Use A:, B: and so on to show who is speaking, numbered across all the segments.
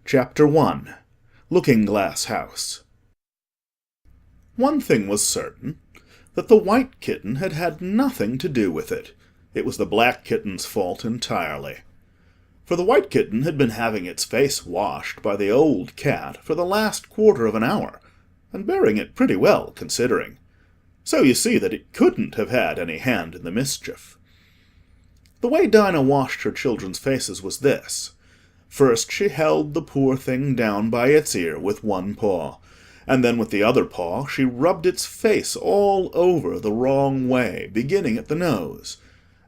A: Chapter 1. Looking-Glass House. One thing was certain, that the white kitten had had nothing to do with it. It was the black kitten's fault entirely. For the white kitten had been having its face washed by the old cat for the last quarter of an hour, and bearing it pretty well, considering. So you see that it couldn't have had any hand in the mischief. The way Dinah washed her children's faces was this. First she held the poor thing down by its ear with one paw, and then with the other paw she rubbed its face all over the wrong way, beginning at the nose.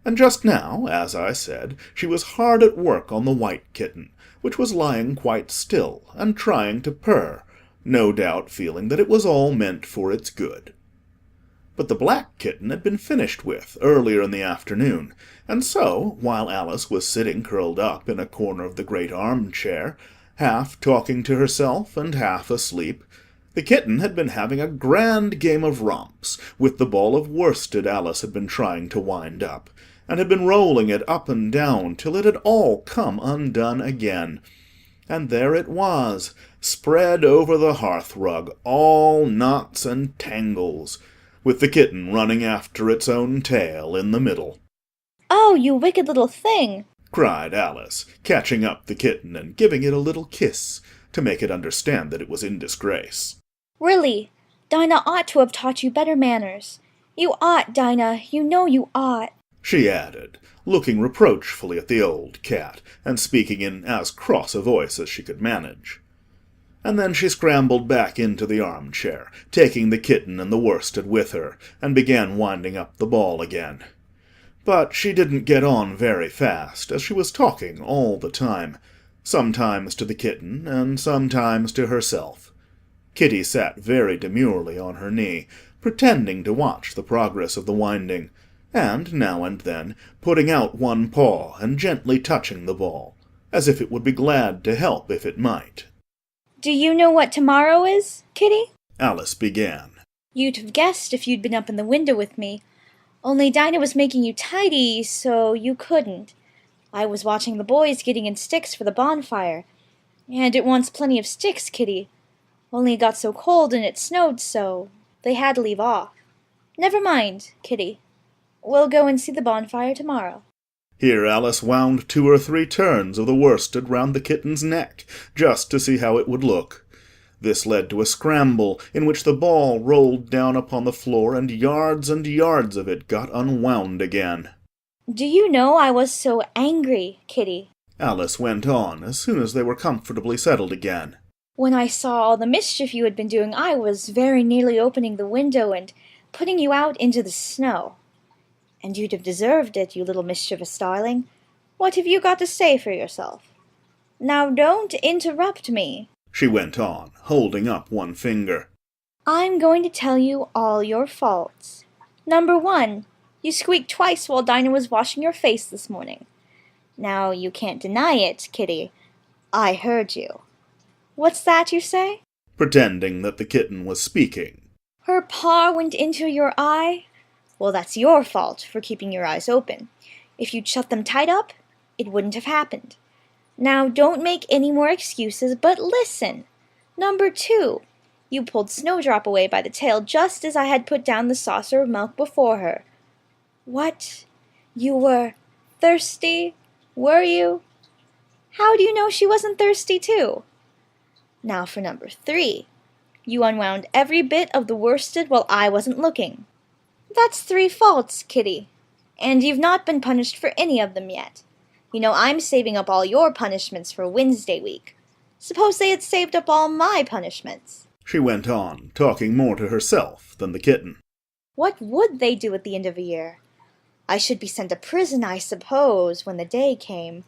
A: And just now, as I said, she was hard at work on the white kitten, which was lying quite still and trying to purr, no doubt feeling that it was all meant for its good. But the black kitten had been finished with earlier in the afternoon, and so, while Alice was sitting curled up in a corner of the great arm-chair, half talking to herself and half asleep, the kitten had been having a grand game of romps with the ball of worsted Alice had been trying to wind up, and had been rolling it up and down till it had all come undone again. And there it was, spread over the hearth-rug, all knots and tangles, with the kitten running after its own tail in the middle.
B: "Oh, you wicked little thing!"
A: cried Alice, catching up the kitten and giving it a little kiss, to make it understand that it was in disgrace.
B: "Really, Dinah ought to have taught you better manners. You ought, Dinah, you know you ought,"
A: she added, looking reproachfully at the old cat, and speaking in as cross a voice as she could manage. And then she scrambled back into the arm-chair, taking the kitten and the worsted with her, and began winding up the ball again. But she didn't get on very fast, as she was talking all the time, sometimes to the kitten and sometimes to herself. Kitty sat very demurely on her knee, pretending to watch the progress of the winding, and now and then putting out one paw and gently touching the ball, as if it would be glad to help if it might.
B: "Do you know what tomorrow is, Kitty?"
A: Alice began.
B: "You'd have guessed if you'd been up in the window with me. Only Dinah was making you tidy, so you couldn't. I was watching the boys getting in sticks for the bonfire. And it wants plenty of sticks, Kitty. Only it got so cold and it snowed so, they had to leave off. Never mind, Kitty. We'll go and see the bonfire tomorrow."
A: Here Alice wound 2 or 3 turns of the worsted round the kitten's neck, just to see how it would look. This led to a scramble, in which the ball rolled down upon the floor, and yards of it got unwound again.
B: "Do you know I was so angry, Kitty,"
A: Alice went on, as soon as they were comfortably settled again.
B: "when I saw all the mischief you had been doing. I was very nearly opening the window and putting you out into the snow. And you'd have deserved it, you little mischievous darling. What have you got to say for yourself? Now don't interrupt me,"
A: she went on, holding up one finger.
B: "I'm going to tell you all your faults. Number 1, you squeaked twice while Dinah was washing your face this morning. Now, you can't deny it, Kitty. I heard you. What's that you say?"
A: Pretending that the kitten was speaking.
B: "Her paw went into your eye? Well, that's your fault for keeping your eyes open. If you'd shut them tight up, it wouldn't have happened. Now, don't make any more excuses, but listen. Number 2, you pulled Snowdrop away by the tail just as I had put down the saucer of milk before her. What? You were thirsty, were you? How do you know she wasn't thirsty too? Now for number 3. You unwound every bit of the worsted while I wasn't looking. That's 3 faults, Kitty. And you've not been punished for any of them yet. You know I'm saving up all your punishments for Wednesday week. Suppose they had saved up all my punishments,"
A: she went on, talking more to herself than the kitten.
B: "What would they do at the end of a year? I should be sent to prison, I suppose, when the day came.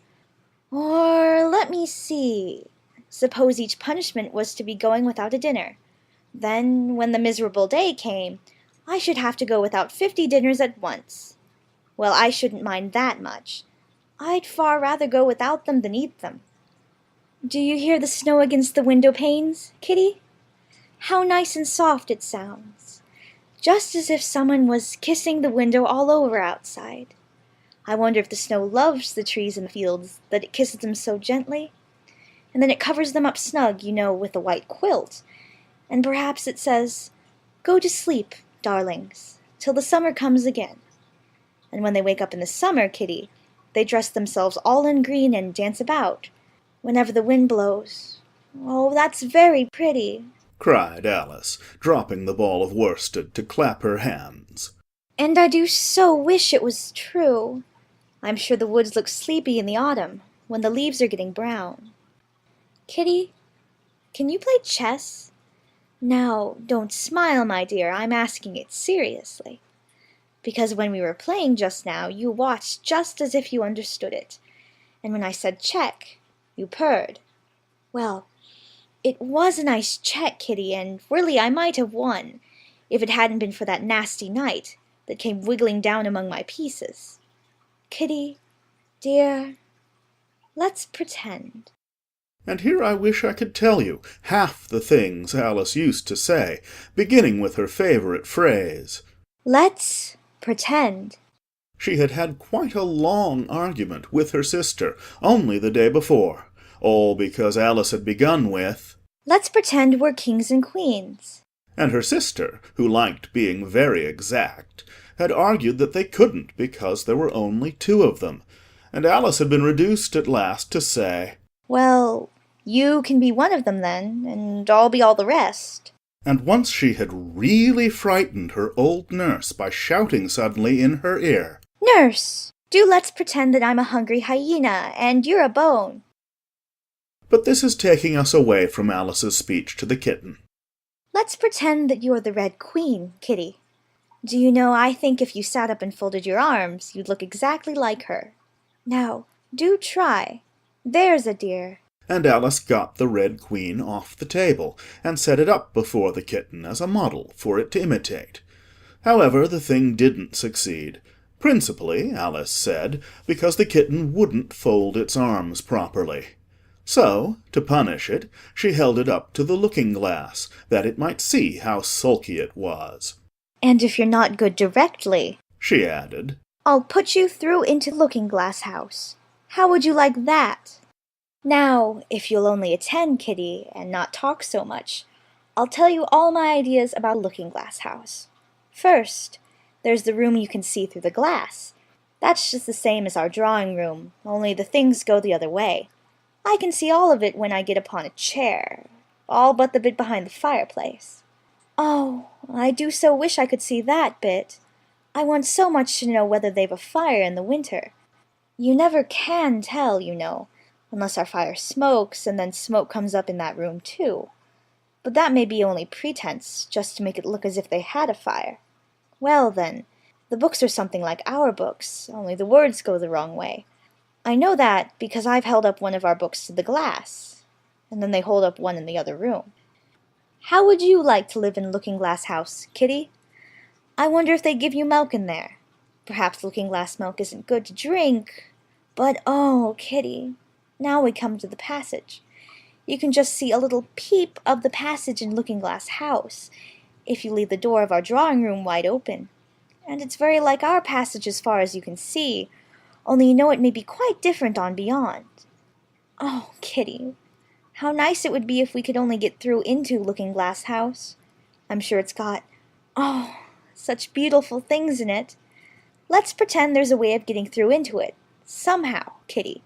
B: Or, let me see. Suppose each punishment was to be going without a dinner. Then, when the miserable day came, I should have to go without 50 dinners at once. Well, I shouldn't mind that much. I'd far rather go without them than eat them. Do you hear the snow against the window panes, Kitty? How nice and soft it sounds. Just as if someone was kissing the window all over outside. I wonder if the snow loves the trees and the fields, that it kisses them so gently. and then it covers them up snug, with a white quilt. And perhaps it says, 'Go to sleep, darlings, till the summer comes again.' And when they wake up in the summer, Kitty, they dress themselves all in green and dance about, whenever the wind blows. Oh, that's very pretty."
A: cried Alice, dropping the ball of worsted to clap her hands.
B: "And I do so wish it was true. I'm sure the woods look sleepy in the autumn, when the leaves are getting brown. Kitty, can you play chess? Now, don't smile, my dear, I'm asking it seriously. Because when we were playing just now, you watched just as if you understood it, and when I said check, you purred. Well, it was a nice check, Kitty, and really I might have won, if it hadn't been for that nasty knight that came wiggling down among my pieces. Kitty, dear, let's pretend."
A: And here I wish I could tell you half the things Alice used to say, beginning with her favourite phrase.
B: "Let's pretend."
A: She had had quite a long argument with her sister only the day before, all because Alice had begun with,
B: "Let's pretend we're kings and queens."
A: and her sister, who liked being very exact, had argued that they couldn't because there were only two of them, and Alice had been reduced at last to say,
B: "Well, you can be one of them then, and I'll be all the rest."
A: and once she had really frightened her old nurse by shouting suddenly in her ear,
B: "Nurse, do let's pretend that I'm a hungry hyena, and you're a bone."
A: But this is taking us away from Alice's speech to the kitten.
B: "Let's pretend that you're the Red Queen, Kitty. Do you know, I think if you sat up and folded your arms, you'd look exactly like her. Now, do try. There's a dear."
A: And Alice got the Red Queen off the table, and set it up before the kitten as a model for it to imitate. However, the thing didn't succeed. Principally, Alice said, because the kitten wouldn't fold its arms properly. So, to punish it, she held it up to the looking-glass, that it might see how sulky it was.
B: "And if you're not good directly,"
A: she added,
B: "I'll put you through into Looking-Glass House. How would you like that? Now, if you'll only attend, Kitty, and not talk so much, I'll tell you all my ideas about Looking-Glass House. First, there's the room you can see through the glass. That's just the same as our drawing room, only the things go the other way. I can see all of it when I get upon a chair, all but the bit behind the fireplace. Oh, I do so wish I could see that bit. I want so much to know whether they've a fire in the winter. You never can tell, unless our fire smokes, and then smoke comes up in that room too. But that may be only pretense, just to make it look as if they had a fire. Well then, the books are something like our books, only the words go the wrong way. I know that because I've held up one of our books to the glass, and then they hold up one in the other room. How would you like to live in Looking-Glass House, Kitty? I wonder if they give you milk in there. Perhaps Looking-Glass milk isn't good to drink, but oh, Kitty, now we come to the passage. You can just see a little peep of the passage in Looking-Glass House, if you leave the door of our drawing room wide open. And it's very like our passage as far as you can see, only it may be quite different on beyond. Oh, Kitty, how nice it would be if we could only get through into Looking-Glass House. I'm sure it's got, such beautiful things in it. Let's pretend there's a way of getting through into it, somehow, Kitty.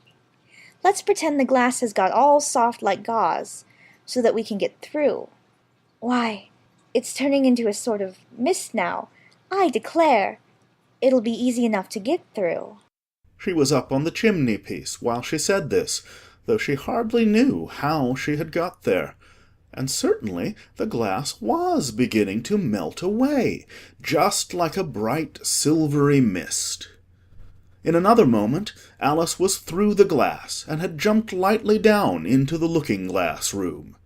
B: Let's pretend the glass has got all soft like gauze, so that we can get through. Why, it's turning into a sort of mist now, I declare. It'll be easy enough to get through."
A: She was up on the chimney-piece while she said this, though she hardly knew how she had got there. And certainly the glass was beginning to melt away, just like a bright silvery mist. In another moment Alice was through the glass, and had jumped lightly down into the looking-glass room.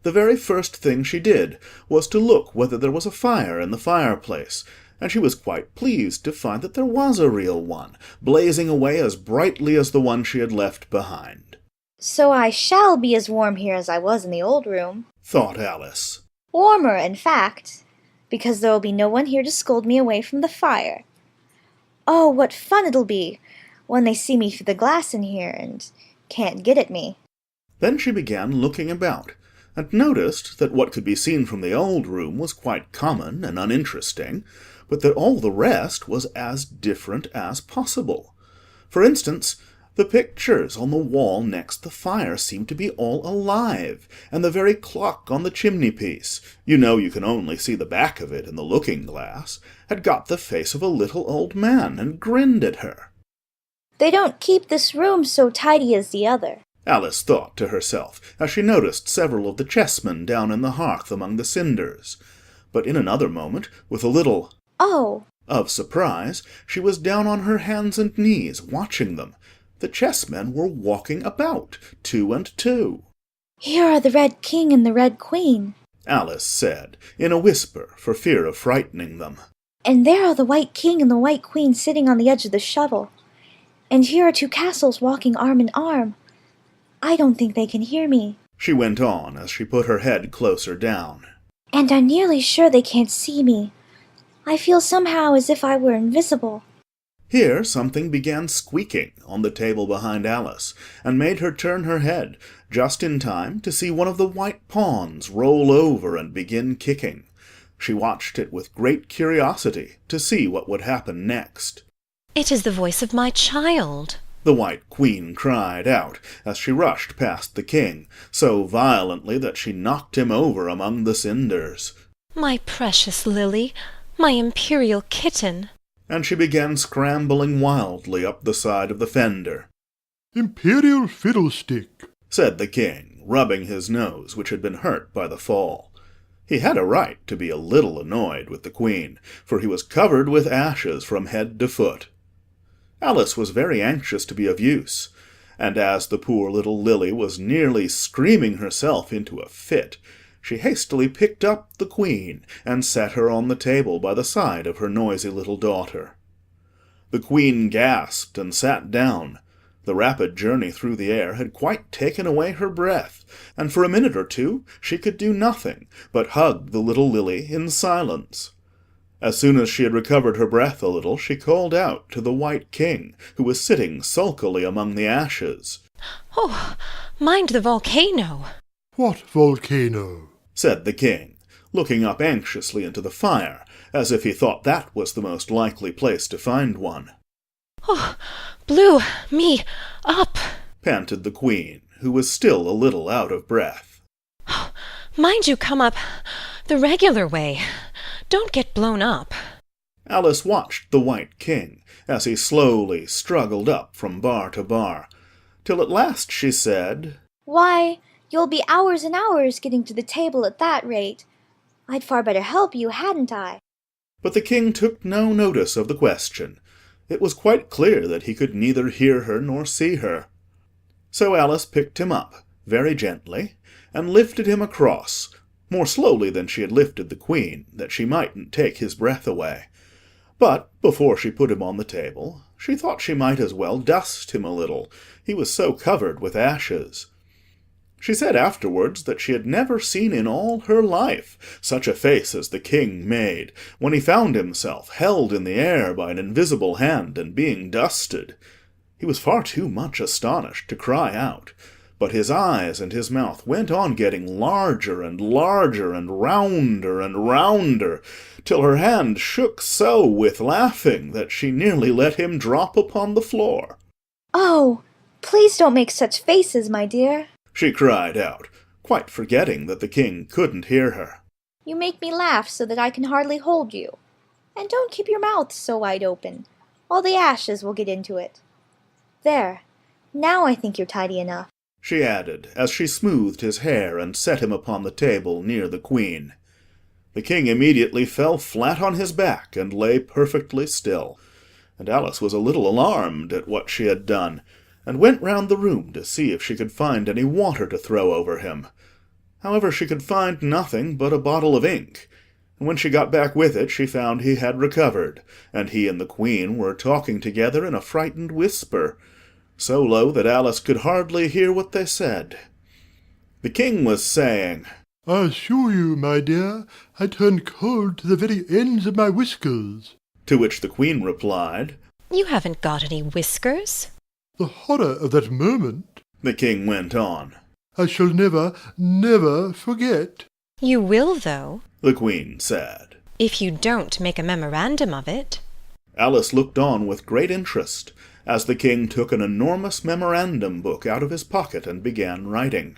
A: The very first thing she did was to look whether there was a fire in the fireplace, and she was quite pleased to find that there was a real one, blazing away as brightly as the one she had left behind.
B: "So I shall be as warm here as I was in the old room,"
A: thought Alice.
B: "Warmer, in fact, because there will be no one here to scold me away from the fire. Oh, what fun it'll be when they see me through the glass in here and can't get at me."
A: Then she began looking about, and noticed that what could be seen from the old room was quite common and uninteresting, but that all the rest was as different as possible. For instance, the pictures on the wall next the fire seemed to be all alive, and the very clock on the chimney-piece, you know you can only see the back of it in the looking-glass, had got the face of a little old man and grinned at her.
B: They don't keep this room so tidy as the other,
A: Alice thought to herself, as she noticed several of the chessmen down in the hearth among the cinders. But in another moment, with a little
B: "Oh!"
A: of surprise, she was down on her hands and knees, watching them. The chessmen were walking about, 2 and 2.
B: "Here are the Red King and the Red Queen."
A: Alice said, in a whisper, for fear of frightening them.
B: "And there are the White King and the White Queen sitting on the edge of the shuttle. And here are 2 castles walking arm in arm. I don't think they can hear me,"
A: she went on as she put her head closer down.
B: "and I'm nearly sure they can't see me. I feel somehow as if I were invisible."
A: Here something began squeaking on the table behind Alice, and made her turn her head, just in time to see one of the white pawns roll over and begin kicking. She watched it with great curiosity to see what would happen next.
C: "It is the voice of my child,"
A: the White Queen cried out, as she rushed past the king, so violently that she knocked him over among the cinders.
C: "My precious Lily, my imperial kitten."
A: And she began scrambling wildly up the side of the fender.
D: "Imperial fiddlestick,"
A: said the king, rubbing his nose, which had been hurt by the fall. He had a right to be a little annoyed with the queen, for he was covered with ashes from head to foot. Alice was very anxious to be of use, and as the poor little Lily was nearly screaming herself into a fit, she hastily picked up the queen and set her on the table by the side of her noisy little daughter. The queen gasped and sat down. The rapid journey through the air had quite taken away her breath, and for a minute or two she could do nothing but hug the little Lily in silence. As soon as she had recovered her breath a little, she called out to the White King, who was sitting sulkily among the ashes.
C: "Oh, mind the volcano!"
D: "What volcano?"
A: said the king, looking up anxiously into the fire, as if he thought that was the most likely place to find one.
C: "Oh, blew me up!"
A: panted the queen, who was still a little out of breath.
C: Oh, mind you come up the regular way. Don't get blown up."
A: Alice watched the White King as he slowly struggled up from bar to bar, till at last she said,
B: "Why, you'll be hours and hours getting to the table at that rate. I'd far better help you, hadn't I?"
A: But the king took no notice of the question. It was quite clear that he could neither hear her nor see her. So Alice picked him up, very gently, and lifted him across, more slowly than she had lifted the queen, that she mightn't take his breath away. But before she put him on the table, she thought she might as well dust him a little, he was so covered with ashes. She said afterwards that she had never seen in all her life such a face as the king made, when he found himself held in the air by an invisible hand and being dusted. He was far too much astonished to cry out, but his eyes and his mouth went on getting larger and larger and rounder, till her hand shook so with laughing that she nearly let him drop upon the floor.
B: "Oh, please don't make such faces, my dear,"
A: she cried out, quite forgetting that the king couldn't hear her.
B: "You make me laugh so that I can hardly hold you. And don't keep your mouth so wide open. All the ashes will get into it. There, now I think you're tidy enough,"
A: she added, as she smoothed his hair and set him upon the table near the queen. The king immediately fell flat on his back and lay perfectly still, and Alice was a little alarmed at what she had done, and went round the room to see if she could find any water to throw over him. However, she could find nothing but a bottle of ink, and when she got back with it she found he had recovered, and he and the queen were talking together in a frightened whisper, so low that Alice could hardly hear what they said. The king was saying,
D: "I assure you, my dear, I turned cold to the very ends of my whiskers."
A: To which the queen replied,
C: "You haven't got any whiskers."
D: "The horror of that moment,"
A: the king went on,
D: I shall never, never forget.
C: You will, though,
A: the Queen said.
C: if you don't make a memorandum of it.
A: Alice looked on with great interest as the King took an enormous memorandum book out of his pocket and began writing.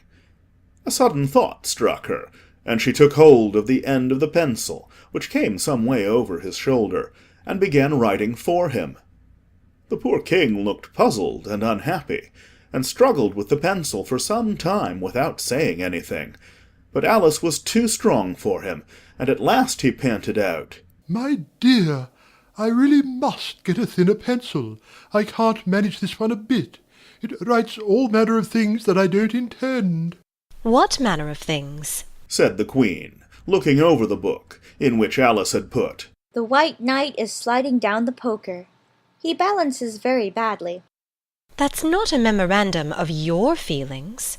A: A sudden thought struck her, and she took hold of the end of the pencil, which came some way over his shoulder, and began writing for him. The poor King looked puzzled and unhappy, and struggled with the pencil for some time without saying anything. But Alice was too strong for him, and at last he panted out,
D: My dear, I really must get a thinner pencil. I can't manage this one a bit. It writes all manner of things that I don't intend.
C: What manner of things?
A: said the Queen, looking over the book, in which Alice had put,
B: The White Knight is sliding down the poker. He balances very badly.
C: That's not a memorandum of your feelings.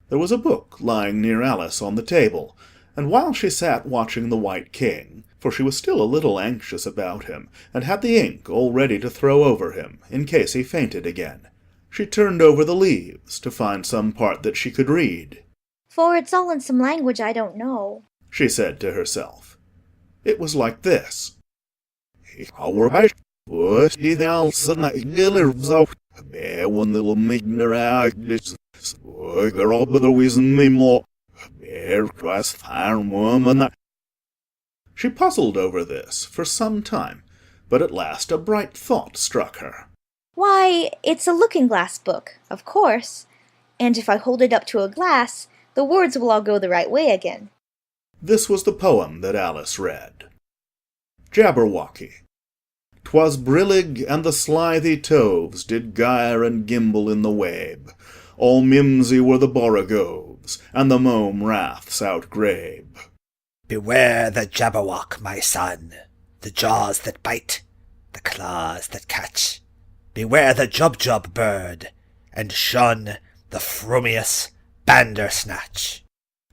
A: There was a book lying near Alice on the table, and while she sat watching the White King, for she was still a little anxious about him, and had the ink all ready to throw over him, in case he fainted again, she turned over the leaves to find some part that she could read.
B: For it's all in some language I don't know.
A: She said to herself. It was like this. She puzzled over this for some time, but at last a bright thought struck her.
B: Why, it's a looking-glass book, of course. And if I hold it up to a glass, the words will all go the right way again.
A: This was the poem that Alice read. Jabberwocky. 'Twas brillig and the slithy toves did gyre and gimble in the wabe. All mimsy were the borogoves, and the mome raths outgrabe.
E: Beware the Jabberwock, my son, the jaws that bite, the claws that catch. Beware the Jubjub bird, and shun the frumious Bandersnatch.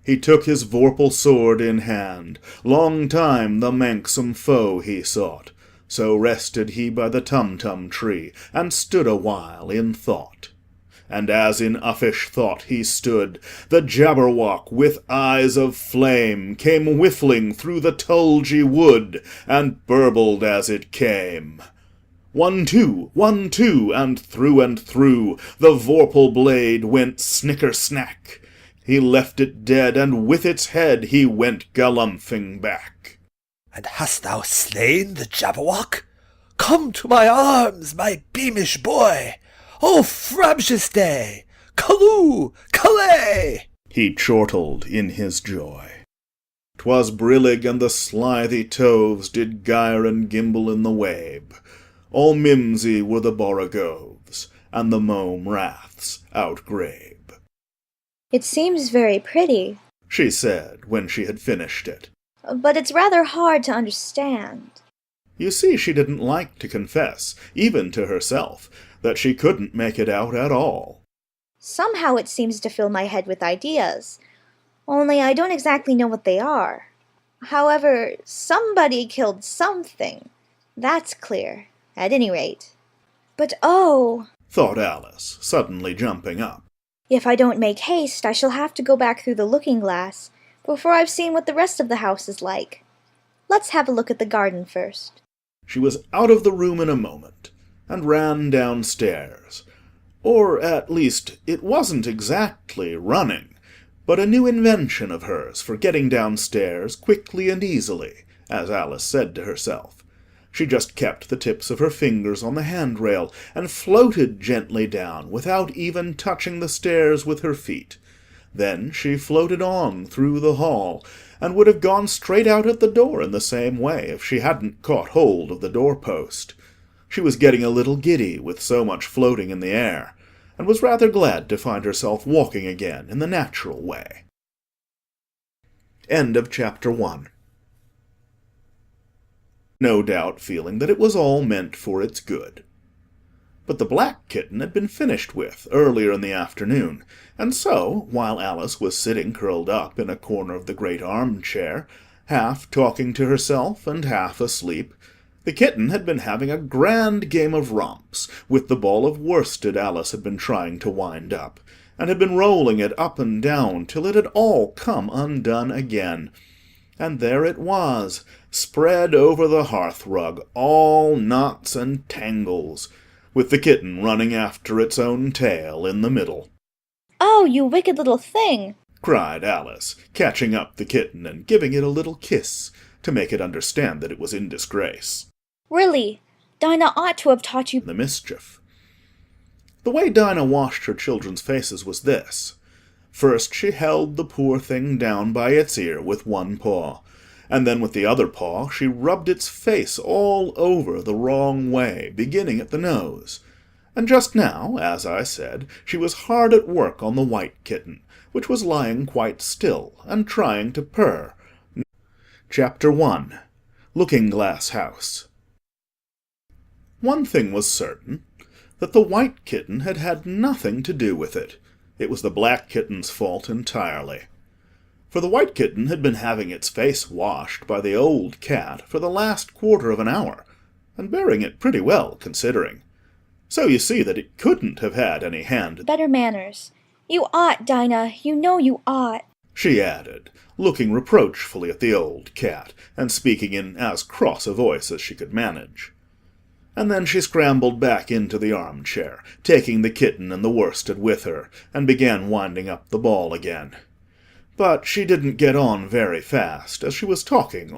A: He took his vorpal sword in hand, long time the manxome foe he sought. So rested he by the Tumtum tree, and stood a while in thought. And as in uffish thought he stood, the Jabberwock with eyes of flame came whiffling through the tulgey wood, and burbled as it came. 1, 2, 1, 2, and through the vorpal blade went snicker-snack. He left it dead, and with its head he went galumphing back.
E: And hast thou slain the Jabberwock? Come to my arms, my beamish boy! O frabjous day! Callooh! Calais!
A: He chortled in his joy. 'Twas brillig and the slithy toves did gyre and gimble in the wabe. All mimsy were the borogoves, and the mome raths outgrabe.
B: It seems very pretty,
A: She said when she had finished it.
B: but it's rather hard to understand.
A: You see, she didn't like to confess, even to herself, that she couldn't make it out at all.
B: Somehow it seems to fill my head with ideas, only I don't exactly know what they are. However, somebody killed something. That's clear, at any rate. But oh,
A: Thought Alice, suddenly jumping up.
B: if I don't make haste, I shall have to go back through the looking-glass before I've seen what the rest of the house is like. Let's have a look at the garden first.
A: She was out of the room in a moment, and ran downstairs. Or, at least, it wasn't exactly running, but a new invention of hers for getting downstairs quickly and easily, as Alice said to herself. She just kept the tips of her fingers on the handrail, and floated gently down without even touching the stairs with her feet. Then she floated on through the hall, and would have gone straight out at the door in the same way if she hadn't caught hold of the door-post. She was getting a little giddy with so much floating in the air, and was rather glad to find herself walking again in the natural way. End of Chapter 1. No doubt feeling that it was all meant for its good. But the black kitten had been finished with earlier in the afternoon, and so, while Alice was sitting curled up in a corner of the great arm-chair, half talking to herself and half asleep, the kitten had been having a grand game of romps with the ball of worsted Alice had been trying to wind up, and had been rolling it up and down till it had all come undone again. And there it was, spread over the hearth-rug, all knots and tangles, with the kitten running after its own tail in the middle.
B: "Oh, you wicked little thing!"
A: cried Alice, catching up the kitten and giving it a little kiss, to make it understand that it was in disgrace.
B: "Really, Dinah ought to have taught you."
A: The mischief. The way Dinah washed her children's faces was this. First she held the poor thing down by its ear with one paw, and then with the other paw she rubbed its face all over the wrong way, beginning at the nose. And just now, as I said, she was hard at work on the white kitten, which was lying quite still and trying to purr. Chapter 1. Looking-Glass House. One thing was certain, that the white kitten had had nothing to do with it. It was the black kitten's fault entirely. For the white kitten had been having its face washed by the old cat for the last quarter of an hour, and bearing it pretty well, considering. So you see that it couldn't have had any hand.
B: "Better manners. You ought, Dinah, you know you ought,"
A: she added, looking reproachfully at the old cat, and speaking in as cross a voice as she could manage. And then she scrambled back into the armchair, taking the kitten and the worsted with her, and began winding up the ball again. But she didn't get on very fast, as she was talking